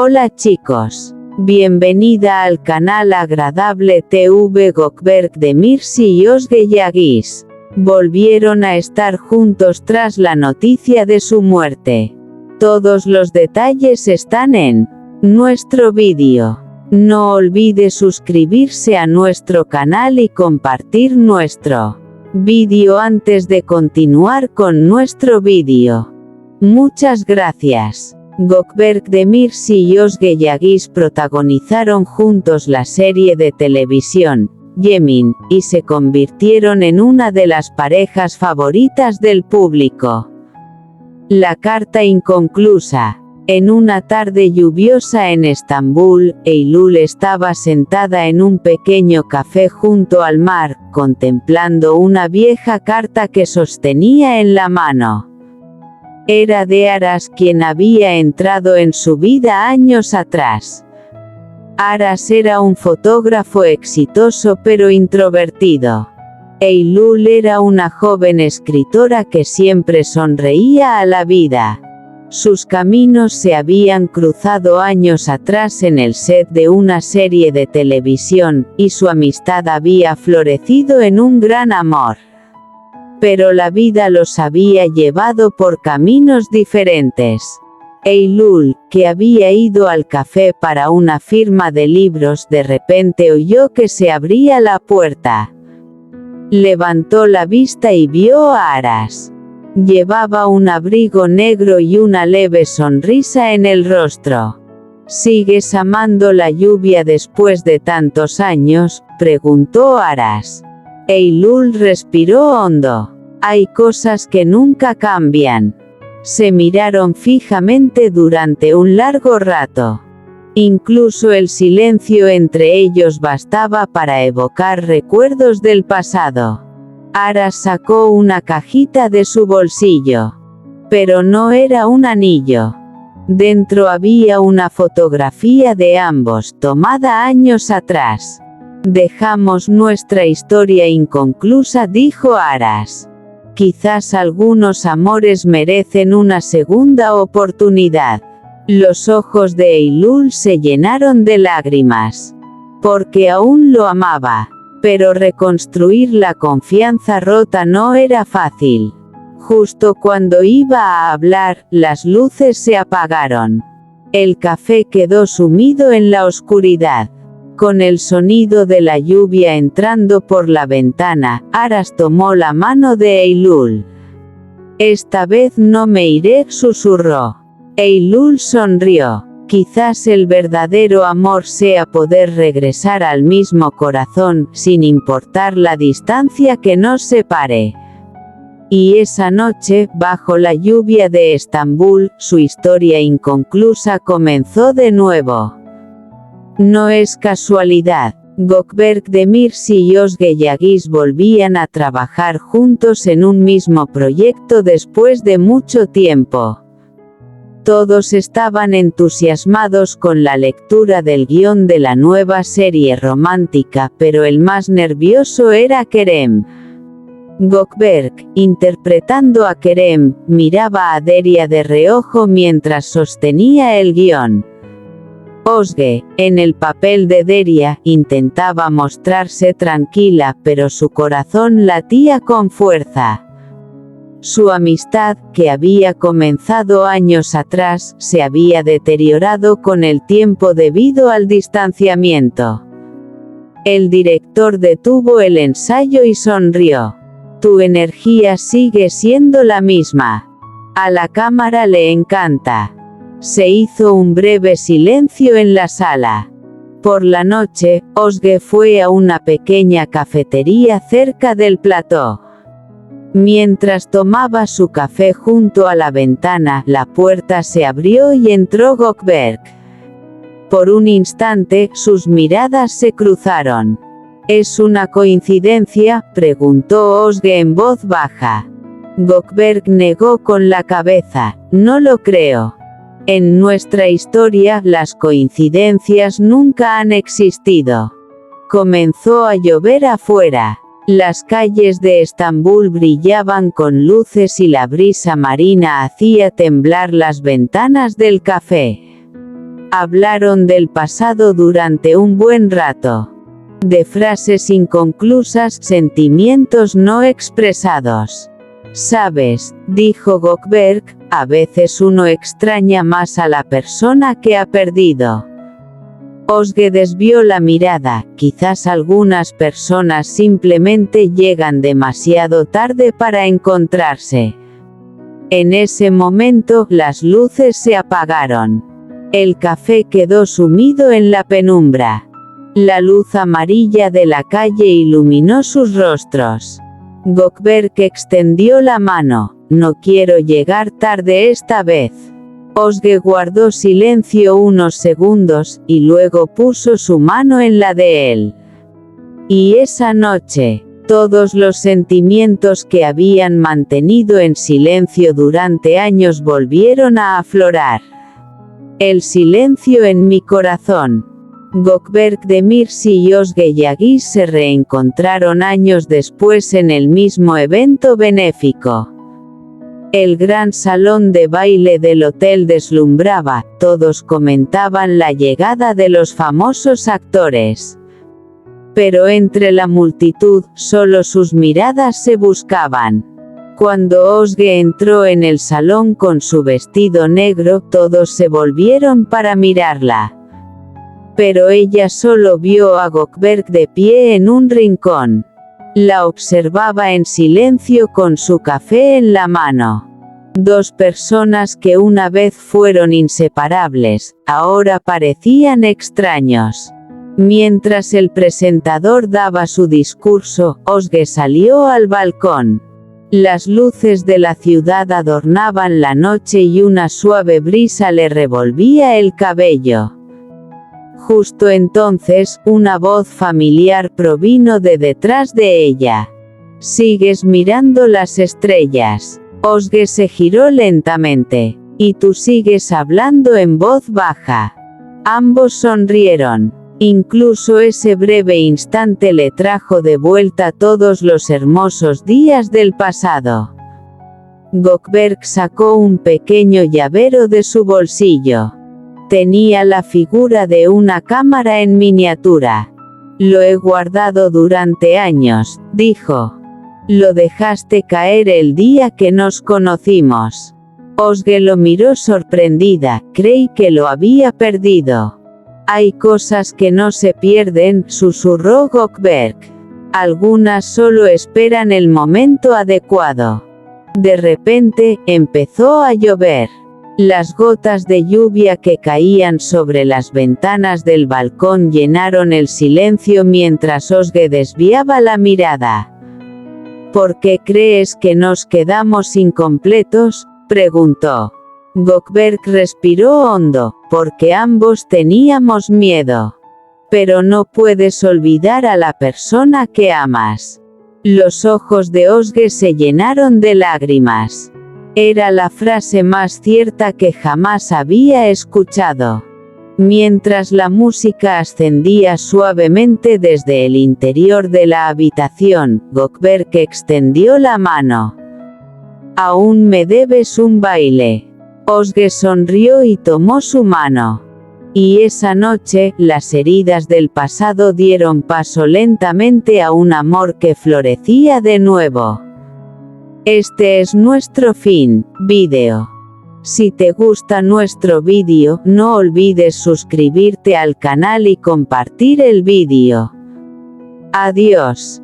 Hola chicos. Bienvenida al canal Agradable TV. Gökberk Demirci y Özge Yağız volvieron a estar juntos tras la noticia de su muerte. Todos los detalles están en nuestro vídeo. No olvide suscribirse a nuestro canal y compartir nuestro vídeo antes de continuar con nuestro vídeo. Muchas gracias. Gökberk Demirci y Özge Yağız protagonizaron juntos la serie de televisión Yemin, y se convirtieron en una de las parejas favoritas del público. La carta inconclusa. En una tarde lluviosa en Estambul, Eylül estaba sentada en un pequeño café junto al mar, contemplando una vieja carta que sostenía en la mano. Era de Aras, quien había entrado en su vida años atrás. Aras era un fotógrafo exitoso pero introvertido. Eylül era una joven escritora que siempre sonreía a la vida. Sus caminos se habían cruzado años atrás en el set de una serie de televisión, y su amistad había florecido en un gran amor. Pero la vida los había llevado por caminos diferentes. Eylül, que había ido al café para una firma de libros, de repente oyó que se abría la puerta. Levantó la vista y vio a Aras. Llevaba un abrigo negro y una leve sonrisa en el rostro. ¿Sigues amando la lluvia después de tantos años?, preguntó Aras. Eylül respiró hondo. Hay cosas que nunca cambian. Se miraron fijamente durante un largo rato. Incluso el silencio entre ellos bastaba para evocar recuerdos del pasado. Aras sacó una cajita de su bolsillo. Pero no era un anillo. Dentro había una fotografía de ambos, tomada años atrás. Dejamos nuestra historia inconclusa, dijo Aras. Quizás algunos amores merecen una segunda oportunidad. Los ojos de Eylül se llenaron de lágrimas. Porque aún lo amaba. Pero reconstruir la confianza rota no era fácil. Justo cuando iba a hablar, las luces se apagaron. El café quedó sumido en la oscuridad. Con el sonido de la lluvia entrando por la ventana, Aras tomó la mano de Eylül. Esta vez no me iré, susurró. Eylül sonrió. Quizás el verdadero amor sea poder regresar al mismo corazón, sin importar la distancia que nos separe. Y esa noche, bajo la lluvia de Estambul, su historia inconclusa comenzó de nuevo. No es casualidad. Gökberk Demirci y Özge Yağız volvían a trabajar juntos en un mismo proyecto después de mucho tiempo. Todos estaban entusiasmados con la lectura del guión de la nueva serie romántica, pero el más nervioso era Kerem. Gökberk, interpretando a Kerem, miraba a Derya de reojo mientras sostenía el guión. Özge, en el papel de Derya, intentaba mostrarse tranquila, pero su corazón latía con fuerza. Su amistad, que había comenzado años atrás, se había deteriorado con el tiempo debido al distanciamiento. El director detuvo el ensayo y sonrió. Tu energía sigue siendo la misma. A la cámara le encanta. Se hizo un breve silencio en la sala. Por la noche, Özge fue a una pequeña cafetería cerca del plató. Mientras tomaba su café junto a la ventana, la puerta se abrió y entró Gökberk. Por un instante, sus miradas se cruzaron. ¿Es una coincidencia?, preguntó Özge en voz baja. Gökberk negó con la cabeza. No lo creo. En nuestra historia, las coincidencias nunca han existido. Comenzó a llover afuera. Las calles de Estambul brillaban con luces y la brisa marina hacía temblar las ventanas del café. Hablaron del pasado durante un buen rato. De frases inconclusas, sentimientos no expresados. Sabes, dijo Gökberk, a veces uno extraña más a la persona que ha perdido. Özge desvió la mirada, quizás algunas personas simplemente llegan demasiado tarde para encontrarse. En ese momento, las luces se apagaron. El café quedó sumido en la penumbra. La luz amarilla de la calle iluminó sus rostros. Gökberk extendió la mano. No quiero llegar tarde esta vez. Özge guardó silencio unos segundos, y luego puso su mano en la de él. Y esa noche, todos los sentimientos que habían mantenido en silencio durante años volvieron a aflorar. El silencio en mi corazón. Gökberk Demirci y Özge Yagis se reencontraron años después en el mismo evento benéfico. El gran salón de baile del hotel deslumbraba, todos comentaban la llegada de los famosos actores. Pero entre la multitud, solo sus miradas se buscaban. Cuando Özge entró en el salón con su vestido negro, todos se volvieron para mirarla. Pero ella solo vio a Gökberk de pie en un rincón. La observaba en silencio con su café en la mano. Dos personas que una vez fueron inseparables, ahora parecían extraños. Mientras el presentador daba su discurso, Özge salió al balcón. Las luces de la ciudad adornaban la noche y una suave brisa le revolvía el cabello. Justo entonces, una voz familiar provino de detrás de ella. «¿Sigues mirando las estrellas?» Özge se giró lentamente. «Y tú sigues hablando en voz baja». Ambos sonrieron. Incluso ese breve instante le trajo de vuelta todos los hermosos días del pasado. Gökberk sacó un pequeño llavero de su bolsillo. Tenía la figura de una cámara en miniatura. «Lo he guardado durante años», dijo. «Lo dejaste caer el día que nos conocimos». Özge lo miró sorprendida, creí que lo había perdido. «Hay cosas que no se pierden», susurró Gökberk. «Algunas solo esperan el momento adecuado». De repente, empezó a llover. Las gotas de lluvia que caían sobre las ventanas del balcón llenaron el silencio mientras Özge desviaba la mirada. «¿Por qué crees que nos quedamos incompletos?», preguntó. Gökberk respiró hondo, «porque ambos teníamos miedo. Pero no puedes olvidar a la persona que amas». Los ojos de Özge se llenaron de lágrimas. Era la frase más cierta que jamás había escuchado. Mientras la música ascendía suavemente desde el interior de la habitación, Gökberk extendió la mano. «Aún me debes un baile». Özge sonrió y tomó su mano. Y esa noche, las heridas del pasado dieron paso lentamente a un amor que florecía de nuevo. Este es nuestro fin, vídeo. Si te gusta nuestro vídeo, no olvides suscribirte al canal y compartir el vídeo. Adiós.